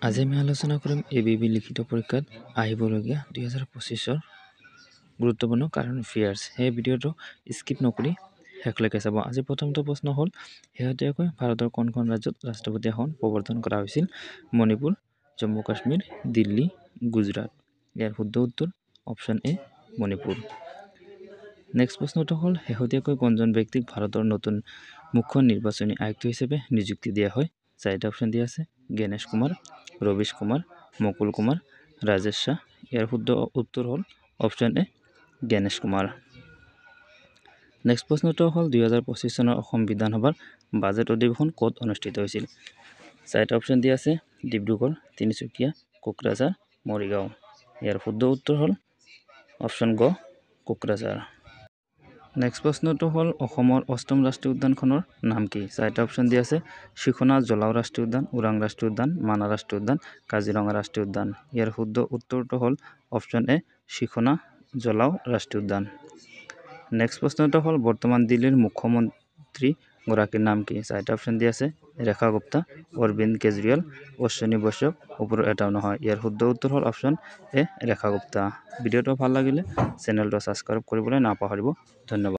আজি আমি আলোচনা কৰিম ABB লিখিত পৰীক্ষাত আহিবলগীয়া 2025ৰ গুৰুত্বপূৰ্ণ কাৰেণ্ট এফেয়াৰ্স। এই ভিডিঅ'টো স্কিপ নকৰি শেষলৈকে চাব। আজি প্ৰথমটো প্ৰশ্ন হ'ল, শেহতীয়াকৈ ভাৰতৰ কোনখন ৰাজ্যত ৰাষ্ট্ৰপতি শাসন প্ৰৱৰ্তন কৰা হৈছিল? মণিপুৰ, জম্মু কাশ্মীৰ, দিল্লী, গুজৰাট। ইয়াৰ শুদ্ধ উত্তৰ অপশ্যন এ মণিপুৰ। নেক্সট প্ৰশ্নটো হ'ল, শেহতীয়াকৈ কোনজন ব্যক্তিক ভাৰতৰ নতুন মুখ্য নিৰ্বাচনী আয়ুক্ত হিচাপে নিযুক্তি দিয়া হয়? চাৰিটা অপশ্যন দিয়া আছে: গণেশ কুমাৰ, ৰবিশ কুমাৰ, মুকুল কুমাৰ, ৰাজেশ শাহ। ইয়াৰ শুদ্ধ উত্তৰ হ'ল option A Ganesh Kumar. Next প্ৰশ্নটো হ'ল, 2025 চনৰ অসম বিধানসভাৰ বাজেট অধিৱেশন ক'ত অনুষ্ঠিত হৈছিল? চাৰিটা অপশ্যন দিয়া আছে: ডিব্ৰুগড়, তিনিচুকীয়া, কোকৰাঝাৰ, মৰিগাঁও। ইয়াৰ শুদ্ধ উত্তৰ হ'ল অপশ্যন গ কোকৰাঝাৰ। নেক্সট প্ৰশ্নটো হ'ল, অসমৰ অষ্টম ৰাষ্ট্ৰীয় উদ্যানখনৰ নাম কি? চাৰিটা অপশ্যন দিয়া আছে: শ্ৰীখোনা জলাও ৰাষ্ট্ৰীয় উদ্যান, ওৰাং ৰাষ্ট্ৰীয় উদ্যান, মানাহ ৰাষ্ট্ৰীয় উদ্যান, কাজিৰঙা ৰাষ্ট্ৰীয় উদ্যান। ইয়াৰ শুদ্ধ উত্তৰটো হ'ল অপশ্যন এ শ্ৰীখোনা জলাও ৰাষ্ট্ৰীয় উদ্যান। নেক্সট প্ৰশ্নটো হ'ল, বৰ্তমান দিল্লীৰ মুখ্যমন্ত্ৰী গৰাকীৰ নাম কি? চাৰিটা অপশ্যন দিয়া আছে: ৰেখা গুপ্তা, অৰবিন্দ কেজৰিৱাল, অশ্বিনী বৈষ্ণৱ, ওপৰৰ এটাও নহয়। ইয়াৰ শুদ্ধ উত্তৰ হ'ল অপশ্যন এ ৰেখা গুপ্তা। ভিডিঅ'টো ভাল লাগিলে চেনেলটো ছাবস্ক্ৰাইব কৰিবলৈ নাপাহৰিব। ধন্যবাদ।